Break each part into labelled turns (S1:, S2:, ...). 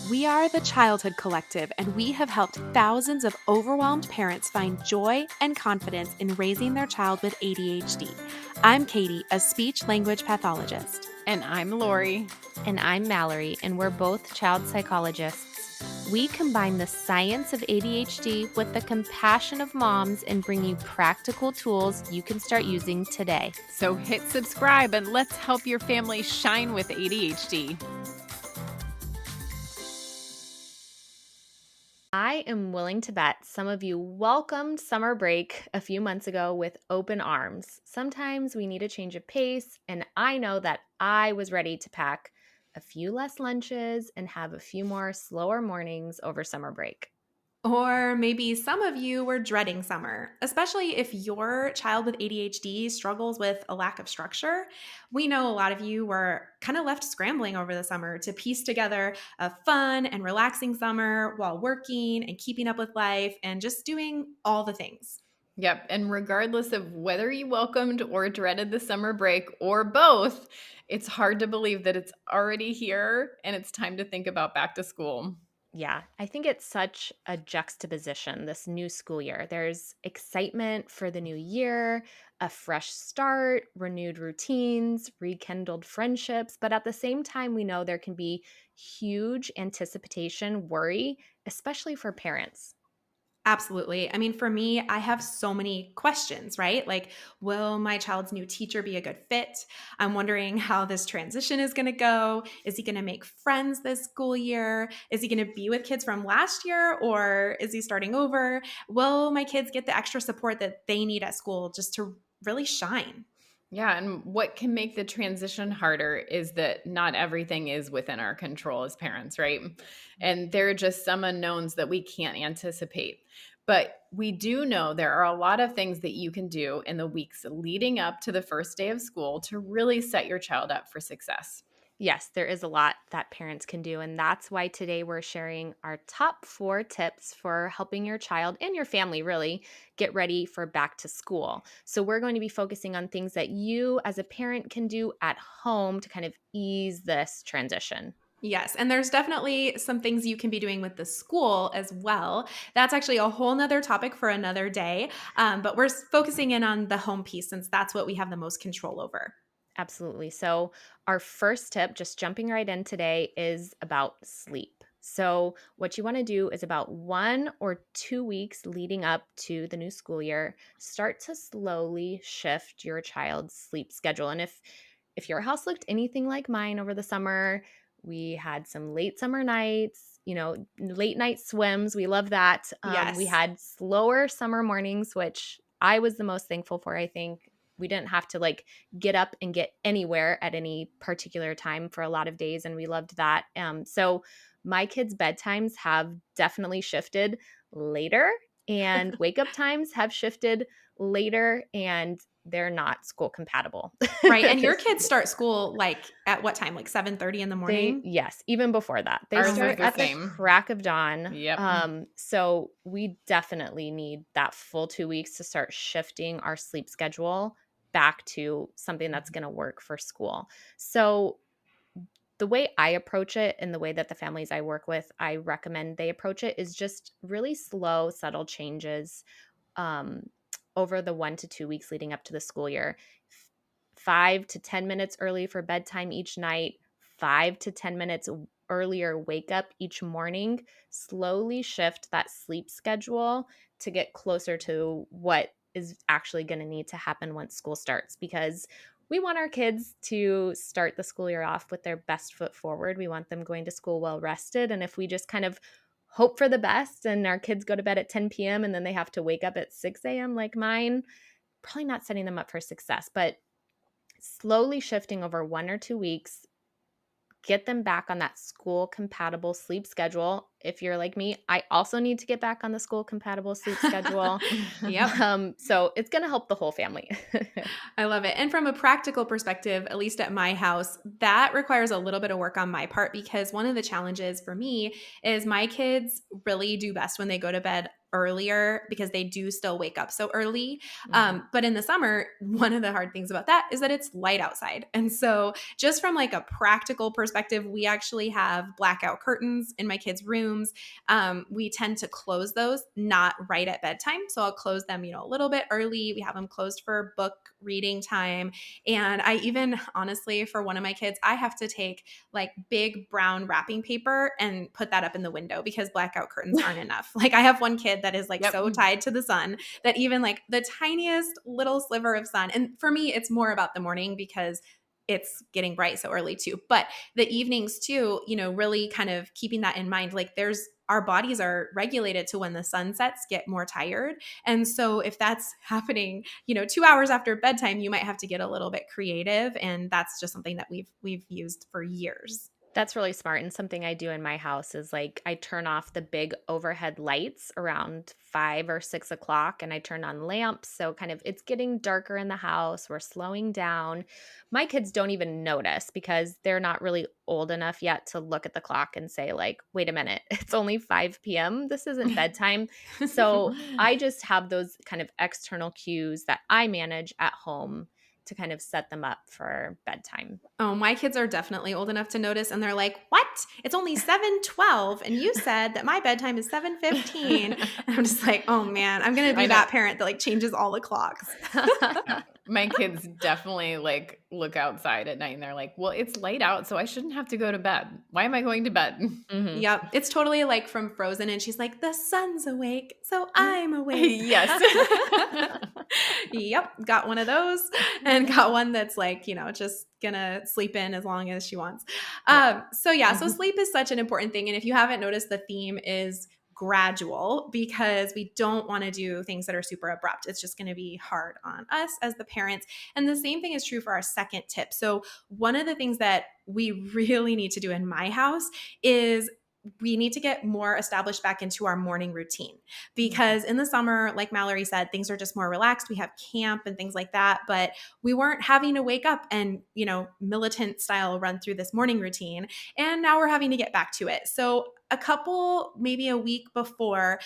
S1: We are the Childhood Collective, and we have helped thousands of overwhelmed parents find joy and confidence in raising their child with ADHD. I'm Katie, a speech language pathologist.
S2: And I'm Lori.
S3: And I'm Mallory, and we're both child psychologists. We combine the science of ADHD with the compassion of moms and bring you practical tools you can start using today.
S2: So hit subscribe and let's help your family shine with ADHD.
S3: I am willing to bet some of you welcomed summer break a few months ago with open arms. Sometimes we need a change of pace, and I know that I was ready to pack a few less lunches and have a few more slower mornings over summer break.
S1: Or maybe some of you were dreading summer, especially if your child with ADHD struggles with a lack of structure. We know a lot of you were kind of left scrambling over the summer to piece together a fun and relaxing summer while working and keeping up with life and just doing all the things.
S2: Yep. And regardless of whether you welcomed or dreaded the summer break or both, it's hard to believe that it's already here and it's time to think about back to school.
S3: Yeah, I think it's such a juxtaposition this new school year. There's excitement for the new year, a fresh start, renewed routines, rekindled friendships, but at the same time, we know there can be huge anticipation worry, especially for parents.
S1: Absolutely. I mean, for me, I have so many questions, right? Like, will my child's new teacher be a good fit? I'm wondering how this transition is going to go. Is he going to make friends this school year? Is he going to be with kids from last year, or is he starting over? Will my kids get the extra support that they need at school just to really shine?
S2: Yeah, and what can make the transition harder is that not everything is within our control as parents, right? And there are just some unknowns that we can't anticipate. But we do know there are a lot of things that you can do in the weeks leading up to the first day of school to really set your child up for success.
S3: Yes, there is a lot that parents can do. And that's why today we're sharing our top 4 tips for helping your child and your family really get ready for back to school. So, we're going to be focusing on things that you as a parent can do at home to kind of ease this transition.
S1: Yes, and there's definitely some things you can be doing with the school as well. That's actually a whole nother topic for another day, but we're focusing in on the home piece since that's what we have the most control over.
S3: Absolutely. So, our first tip, just jumping right in today, is about sleep. So, what you want to do is about 1 or 2 weeks leading up to the new school year, start to slowly shift your child's sleep schedule. And if your house looked anything like mine over the summer, we had some late summer nights, late night swims. We love that.
S1: Yes.
S3: We had slower summer mornings, which I was the most thankful for, I think. We didn't have to get up and get anywhere at any particular time for a lot of days, and we loved that. So my kids' bedtimes have definitely shifted later, and wake up times have shifted later, and they're not school compatible.
S1: Right. And your kids start school at what time? Like 7:30 in the morning?
S3: Yes, even before that. They
S2: Ours
S3: start
S2: the
S3: at
S2: same.
S3: the crack of dawn.
S2: Yep.
S3: So we definitely need that full 2 weeks to start shifting our sleep schedule back to something that's going to work for school. So the way I approach it and the way that the families I work with, I recommend they approach it is just really slow, subtle changes over the 1 to 2 weeks leading up to the school year. 5 to 10 minutes early for bedtime each night, 5 to 10 minutes earlier wake up each morning. Slowly shift that sleep schedule to get closer to what is actually going to need to happen once school starts, because we want our kids to start the school year off with their best foot forward. We want them going to school well rested. And if we just kind of hope for the best and our kids go to bed at 10 p.m. and then they have to wake up at 6 a.m. like mine, probably not setting them up for success. But slowly shifting over 1 or 2 weeks, get them back on that school compatible sleep schedule. If you're like me, I also need to get back on the school compatible sleep schedule.
S1: Yep.
S3: So it's going to help the whole family.
S1: I love it. And from a practical perspective, at least at my house, that requires a little bit of work on my part, because one of the challenges for me is my kids really do best when they go to bed earlier because they do still wake up so early.
S2: Mhm.
S1: But in the summer, one of the hard things about that is that it's light outside. And so just from like a practical perspective, we actually have blackout curtains in my kids' rooms. We tend to close those not right at bedtime. So I'll close them, a little bit early. We have them closed for book reading time. And I even, honestly, for one of my kids, I have to take like big brown wrapping paper and put that up in the window because blackout curtains aren't enough. Like I have one kid that is like
S2: Yep.
S1: so tied to the sun that even like the tiniest little sliver of sun, and for me, it's more about the morning because it's getting bright so early too. But the evenings too, really kind of keeping that in mind. Like our bodies are regulated to when the sun sets, get more tired. And so if that's happening, 2 hours after bedtime, you might have to get a little bit creative. And that's just something that we've used for years.
S3: That's really smart. And something I do in my house is like I turn off the big overhead lights around 5 or 6 o'clock and I turn on lamps. So kind of it's getting darker in the house. We're slowing down. My kids don't even notice because they're not really old enough yet to look at the clock and say, like, wait a minute, it's only 5 p.m. This isn't bedtime. So I just have those kind of external cues that I manage at home to kind of set them up for bedtime.
S1: Oh, my kids are definitely old enough to notice, and they're like, "What? It's only 7:12, and you said that my bedtime is 7:15." And I'm just like, "Oh man, I'm gonna
S2: I
S1: be
S2: know.
S1: that parent that like changes all the clocks."
S2: My kids definitely like look outside at night and they're like, well, it's light out, so I shouldn't have to go to bed. Why am I going to bed?
S3: Mhm.
S1: Yep, it's totally like from Frozen, and she's like, "The sun's awake, so I'm awake."
S2: Yes.
S1: Yep, got one of those, and got one that's like, just gonna sleep in as long as she wants.
S2: Yeah.
S1: So sleep is such an important thing, and if you haven't noticed, the theme is gradual because we don't want to do things that are super abrupt. It's just going to be hard on us as the parents. And the same thing is true for our second tip. So one of the things that we really need to do in my house is we need to get more established back into our morning routine because in the summer, like Mallory said, things are just more relaxed. We have camp and things like that, but we weren't having to wake up and, militant style run through this morning routine. And now we're having to get back to it. So maybe a week before,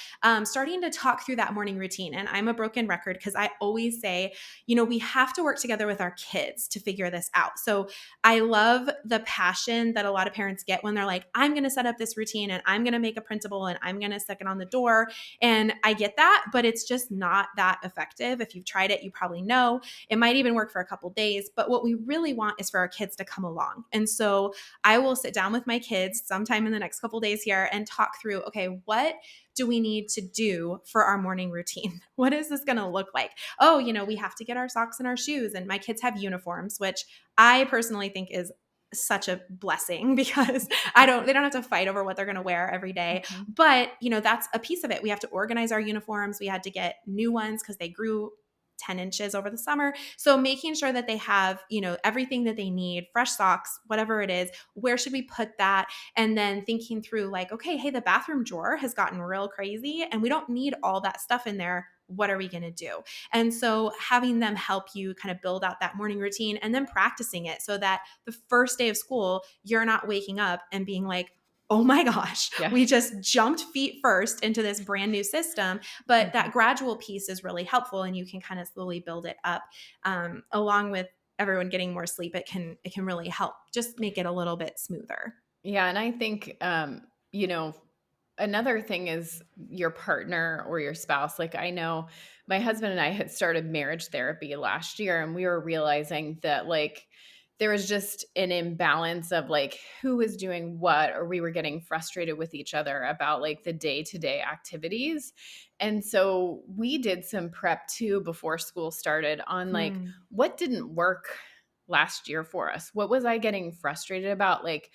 S1: starting to talk through that morning routine. And I'm a broken record because I always say, we have to work together with our kids to figure this out. So I love the passion that a lot of parents get when they're like, I'm going to set up this routine and I'm going to make a printable and I'm going to stick it on the door. And I get that, but it's just not that effective. If you've tried it, you probably know it might even work for a couple days. But what we really want is for our kids to come along. And so I will sit down with my kids sometime in the next couple days here and talk through, okay, what do we need to do for our morning routine? What is this going to look like? Oh, we have to get our socks and our shoes. And my kids have uniforms, which I personally think is such a blessing because they don't have to fight over what they're going to wear every day.
S3: Mhm.
S1: But, that's a piece of it. We have to organize our uniforms. We had to get new ones because they grew 10 inches over the summer. So making sure that they have, everything that they need, fresh socks, whatever it is, where should we put that? And then thinking through like, okay, hey, the bathroom drawer has gotten real crazy and we don't need all that stuff in there. What are we going to do? And so having them help you kind of build out that morning routine and then practicing it so that the first day of school, you're not waking up and being like, oh my gosh,
S2: Yeah.
S1: we just jumped feet first into this brand new system. But that gradual piece is really helpful and you can kind of slowly build it up along with everyone getting more sleep. It can really help just make it a little bit smoother.
S2: Yeah. And I think, another thing is your partner or your spouse. Like I know my husband and I had started marriage therapy last year and we were realizing that like there was just an imbalance of like who was doing what, or we were getting frustrated with each other about like the day-to-day activities. And so we did some prep too before school started on like what didn't work last year for us. What was I getting frustrated about? Like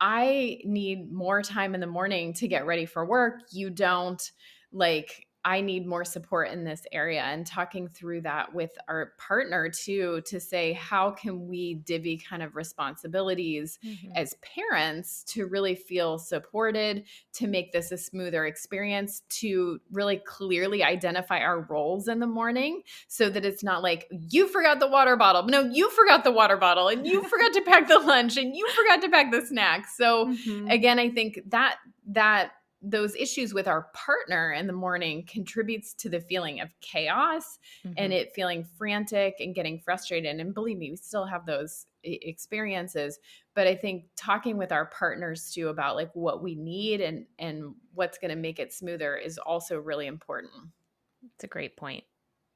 S2: I need more time in the morning to get ready for work. You don't. Like, I need more support in this area, and talking through that with our partner too, to say, how can we divvy kind of responsibilities as parents to really feel supported, to make this a smoother experience, to really clearly identify our roles in the morning so that it's not like, you forgot the water bottle. No, you forgot the water bottle and you forgot to pack the lunch and you forgot to pack the snacks. So again, I think that those issues with our partner in the morning contributes to the feeling of chaos and
S3: Mhm.
S2: it feeling frantic and getting frustrated. And believe me, we still have those experiences. But I think talking with our partners too about like what we need and what's going to make it smoother is also really important.
S3: It's a great point.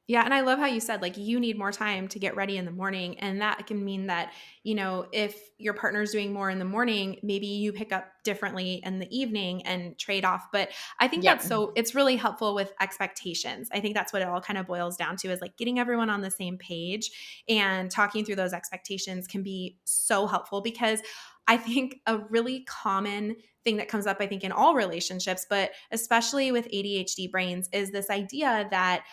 S1: Yeah, and I love how you said, like, you need more time to get ready in the morning, and that can mean that, if your partner's doing more in the morning, maybe you pick up differently in the evening and trade off. But I think
S2: Yep.
S1: it's really helpful with expectations. I think that's what it all kind of boils down to, is like getting everyone on the same page, and talking through those expectations can be so helpful, because I think a really common thing that comes up, I think, in all relationships, but especially with ADHD brains, is this idea that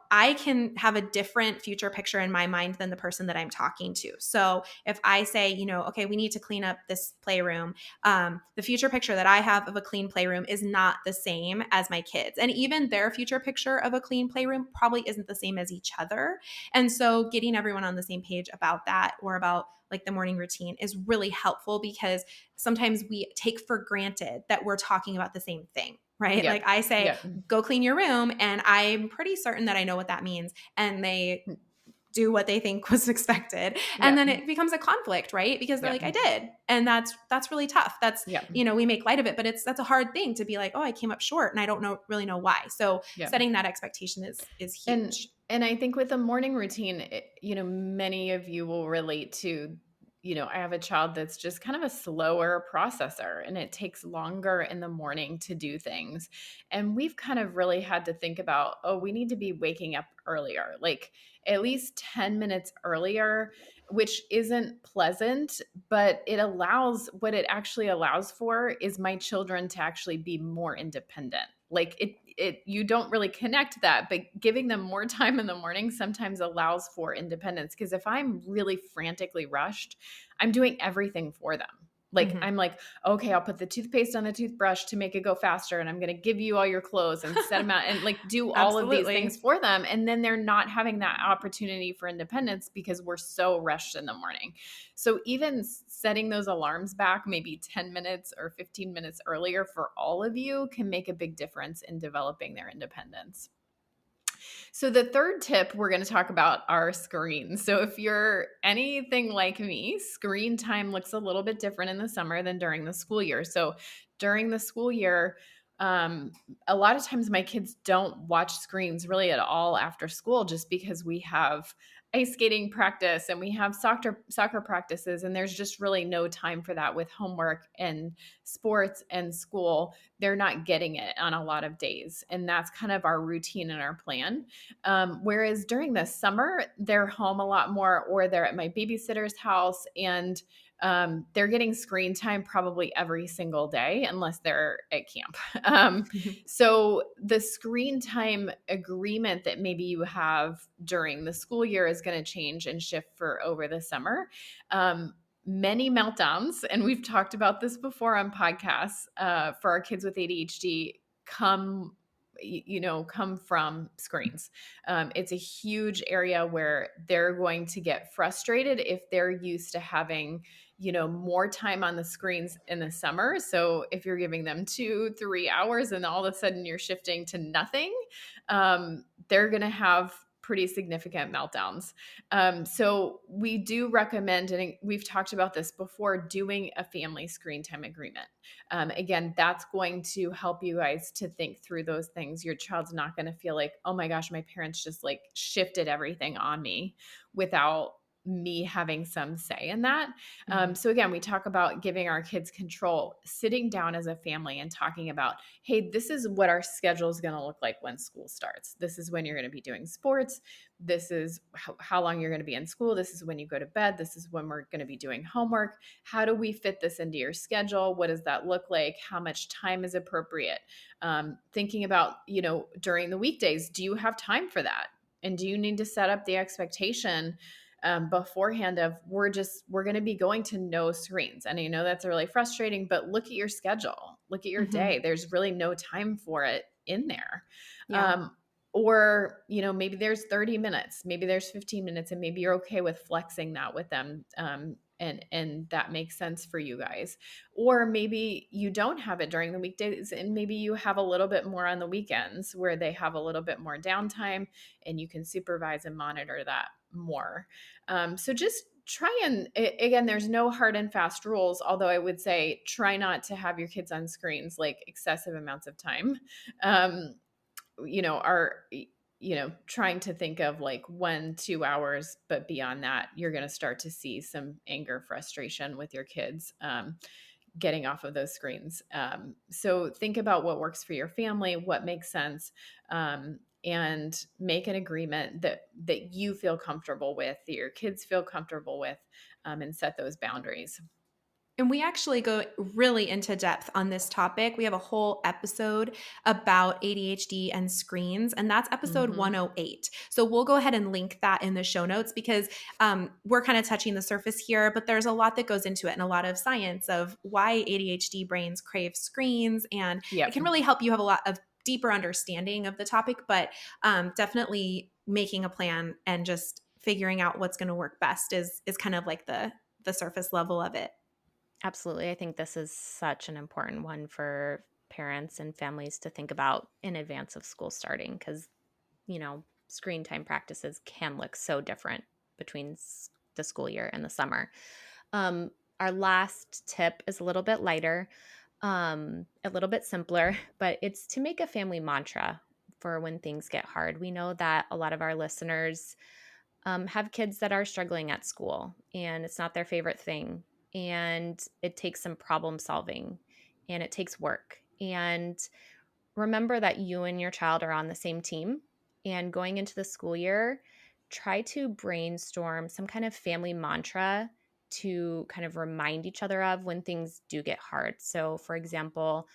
S1: I can have a different future picture in my mind than the person that I'm talking to. So if I say, okay, we need to clean up this playroom, the future picture that I have of a clean playroom is not the same as my kids. And even their future picture of a clean playroom probably isn't the same as each other. And so getting everyone on the same page about that, or about like the morning routine, is really helpful, because sometimes we take for granted that we're talking about the same thing, right?
S2: Yep.
S1: Like I say,
S2: Yep.
S1: go clean your room, and I'm pretty certain that I know what that means. And they do what they think was expected. And
S2: Yep.
S1: then it becomes a conflict, right? Because they're
S2: Yep.
S1: like, I did. And that's really tough. That's,
S2: Yep.
S1: we make light of it, but that's a hard thing to be like, oh, I came up short and I don't really know why. So
S2: Yep.
S1: setting that expectation is
S2: And
S1: huge.
S2: and I think with a morning routine, many of you will relate to, I have a child that's just kind of a slower processor and it takes longer in the morning to do things. And we've kind of really had to think about, oh, we need to be waking up earlier, like at least 10 minutes earlier, which isn't pleasant, but what it actually allows for is my children to actually be more independent. Like you don't really connect that, but giving them more time in the morning sometimes allows for independence. Because if I'm really frantically rushed, I'm doing everything for them. Like
S1: Mhm.
S2: I'm like, okay, I'll put the toothpaste on the toothbrush to make it go faster, and I'm going to give you all your clothes and set them out and like do all of these things
S1: Absolutely.
S2: for them. And then they're not having that opportunity for independence because we're so rushed in the morning. So even setting those alarms back maybe 10 minutes or 15 minutes earlier for all of you can make a big difference in developing their independence. So the third tip we're going to talk about are screens. So if you're anything like me, screen time looks a little bit different in the summer than during the school year. So during the school year, a lot of times my kids don't watch screens really at all after school, just because we have ice skating practice and we have soccer practices, and there's just really no time for that with homework and sports and school. They're not getting it on a lot of days, and that's kind of our routine and our plan. Whereas during the summer, they're home a lot more, or they're at my babysitter's house, and they're getting screen time probably every single day unless they're at camp. So the screen time agreement that maybe you have during the school year is going to change and shift for over the summer. Many meltdowns, and we've talked about this before on podcasts, for our kids with ADHD come from screens. It's a huge area where they're going to get frustrated if they're used to having more time on the screens in the summer. So if you're giving them 2-3 hours and all of a sudden you're shifting to nothing, they're going to have pretty significant meltdowns. So we do recommend, and we've talked about this before, doing a family screen time agreement. Again, that's going to help you guys to think through those things. Your child's not going to feel like, oh my gosh, my parents just like shifted everything on me without me having some say in that. So again, we talk about giving our kids control, sitting down as a family and talking about, hey, this is what our schedule is going to look like when school starts. This is when you're going to be doing sports. This is how long you're going to be in school. This is when you go to bed. This is when we're going to be doing homework. How do we fit this into your schedule? What does that look like? How much time is appropriate? Thinking about, during the weekdays, do you have time for that? And do you need to set up the expectation beforehand of we're going to be going to no screens? And I know that's really frustrating, but look at your schedule, look at your
S1: Mhm.
S2: day. There's really no time for it in there.
S1: Yeah.
S2: Or, maybe there's 30 minutes, maybe there's 15 minutes, and maybe you're okay with flexing that with them. and that makes sense for you guys. Or maybe you don't have it during the weekdays, and maybe you have a little bit more on the weekends where they have a little bit more downtime, and you can supervise and monitor that more. So just try and, again, there's no hard and fast rules, although I would say try not to have your kids on screens like excessive amounts of time. um, are trying to think of like 1-2 hours, but beyond that you're going to start to see some anger, frustration with your kids getting off of those screens. So think about what works for your family, what makes sense, and make an agreement that you feel comfortable with, that your kids feel comfortable with, and set those boundaries.
S1: And we actually go really into depth on this topic. We have a whole episode about ADHD and screens, and that's episode
S2: Mm-hmm.
S1: 108. So we'll go ahead and link that in the show notes because we're kind of touching the surface here, but there's a lot that goes into it and a lot of science of why ADHD brains crave screens. And it
S2: Yep.
S1: can really help you have a lot of deeper understanding of the topic, but definitely making a plan and just figuring out what's going to work best is kind of like the surface level of it.
S3: Absolutely. I think this is such an important one for parents and families to think about in advance of school starting because, screen time practices can look so different between the school year and the summer. Our last tip is a little bit lighter, a little bit simpler, but it's to make a family mantra for when things get hard. We know that a lot of our listeners have kids that are struggling at school and it's not their favorite thing. And it takes some problem solving and it takes work. And remember that you and your child are on the same team. And going into the school year, try to brainstorm some kind of family mantra to kind of remind each other of when things do get hard. So, for example,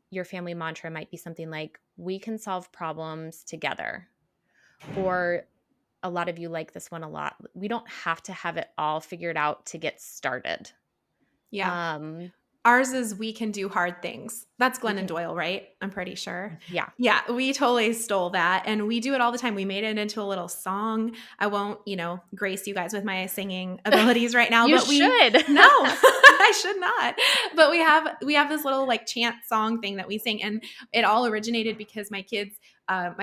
S3: your family mantra might be something like, we can solve problems together. Or a lot of you like this one a lot. We don't have to have it all figured out to get started.
S1: Yeah.
S3: Um,
S1: Ours is we can do hard things. That's
S3: we
S1: Glennon
S3: can,
S1: Doyle, right? I'm pretty sure.
S3: yeah.
S1: Yeah, we totally stole that and we do it all the time. We made it into a little song. I won't, grace you guys with my singing abilities right now,
S3: You
S1: but
S3: should.
S1: no, I should not. But we have this little like chant song thing that we sing and it all originated because my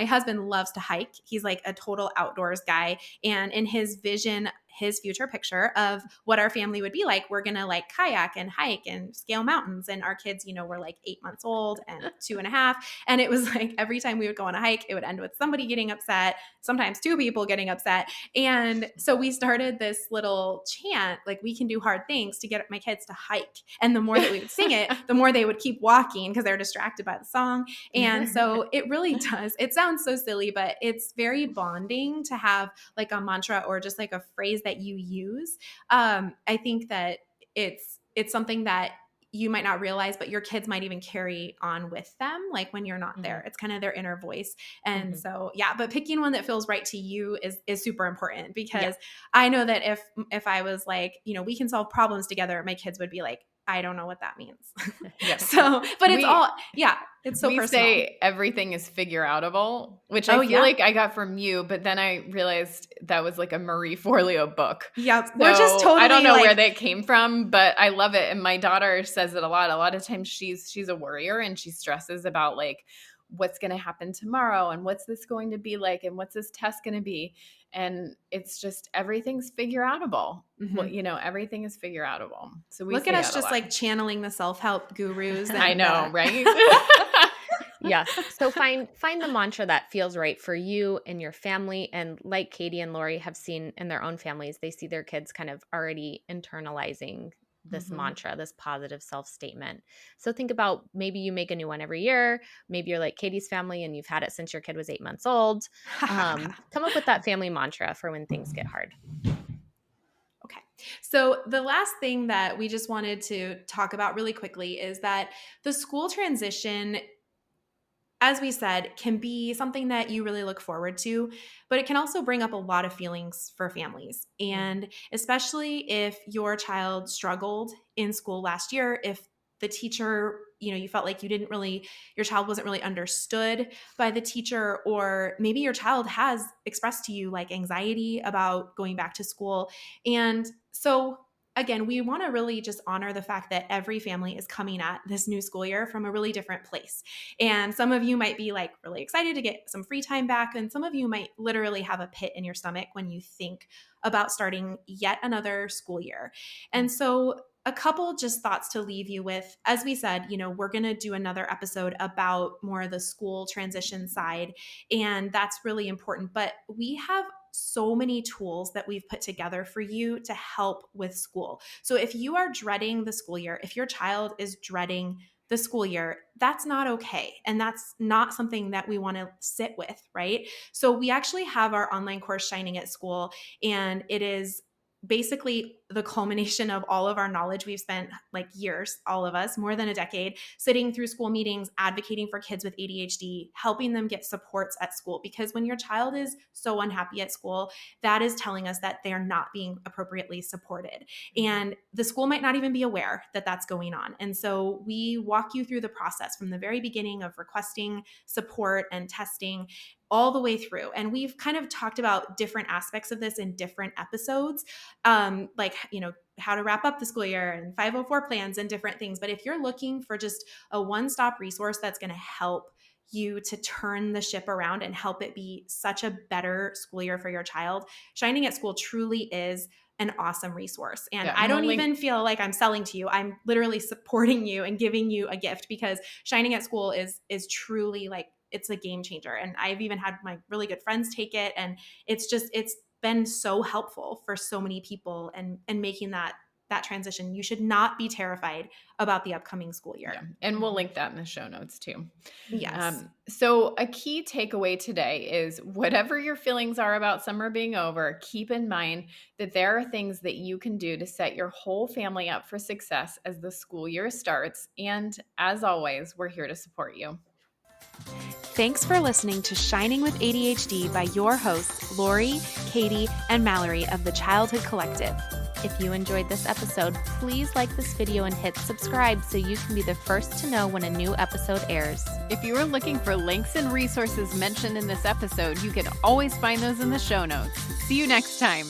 S1: husband loves to hike. He's like a total outdoors guy. And in his vision, his future picture of what our family would be like, we're going to like kayak and hike and scale mountains. And our kids, were like 8 months old and 2.5. And it was like every time we would go on a hike, it would end with somebody getting upset, sometimes two people getting upset. And so we started this little chant, like we can do hard things, to get my kids to hike. And the more that we would sing it, the more they would keep walking because they're distracted by the song. And so it really does. It sounds so silly, but it's very bonding to have like a mantra or just like a phrase that you use. I think that it's something that you might not realize, but your kids might even carry on with them. Like when you're not there, it's kind of their inner voice. And so, yeah, but picking one that feels right to you is super important because I know that if I was like, we can solve problems together, my kids would be like, I don't know what that means. So, but it's so
S2: we
S1: personal.
S2: say everything is figure outable, which I feel like I got from you, but then I realized that was like a Marie Forleo book.
S1: Yeah,
S2: so
S1: we're just totally
S2: I don't know
S1: like,
S2: where that came from, but I love it. And my daughter says it a lot. A lot of times she's a worrier and she stresses about like what's going to happen tomorrow and what's this going to be like and what's this test going to be. And it's just everything's figure outable. Well, everything is figure outable. So we
S1: look at us just like channeling the self-help gurus. And,
S2: I know, right?
S3: Yes. So find the mantra that feels right for you and your family. And like Katie and Lori have seen in their own families, they see their kids kind of already internalizing this mantra, this positive self-statement. So think about maybe you make a new one every year. Maybe you're like Katie's family and you've had it since your kid was 8 months old. Come up with that family mantra for when things get hard.
S1: Okay. So the last thing that we just wanted to talk about really quickly is that the school transition, as we said, can be something that you really look forward to, but it can also bring up a lot of feelings for families. And especially if your child struggled in school last year, if the teacher you felt like your child wasn't really understood by the teacher, or maybe your child has expressed to you like anxiety about going back to school. And so again, we want to really just honor the fact that every family is coming at this new school year from a really different place. And some of you might be like really excited to get some free time back. And some of you might literally have a pit in your stomach when you think about starting yet another school year. And so a couple just thoughts to leave you with. As we said, we're going to do another episode about more of the school transition side, and that's really important. But we have so many tools that we've put together for you to help with school. So if you are dreading the school year, if your child is dreading the school year, that's not okay. And that's not something that we want to sit with, right? So we actually have our online course, Shining at School, and it is basically the culmination of all of our knowledge. We've spent like years, all of us, more than a decade, sitting through school meetings, advocating for kids with ADHD, helping them get supports at school. Because when your child is so unhappy at school, that is telling us that they're not being appropriately supported. And the school might not even be aware that that's going on. And so we walk you through the process from the very beginning of requesting support and testing all the way through. And we've kind of talked about different aspects of this in different episodes, like, how to wrap up the school year and 504 plans and different things. But if you're looking for just a one-stop resource that's going to help you to turn the ship around and help it be such a better school year for your child, Shining at School truly is an awesome resource. And I don't even feel like I'm selling to you. I'm literally supporting you and giving you a gift, because Shining at School is truly like, it's a game changer. And I've even had my really good friends take it, and it's been so helpful for so many people and making that transition. You should not be terrified about the upcoming school year.
S2: Yeah. And we'll link that in the show notes too.
S1: Yes.
S2: So a key takeaway today is whatever your feelings are about summer being over, keep in mind that there are things that you can do to set your whole family up for success as the school year starts. And as always, we're here to support you.
S1: Thanks for listening to Shining with ADHD by your hosts, Lori, Katie, and Mallory of the Childhood Collective.
S3: If you enjoyed this episode, please like this video and hit subscribe so you can be the first to know when a new episode airs.
S2: If you are looking for links and resources mentioned in this episode, you can always find those in the show notes. See you next time.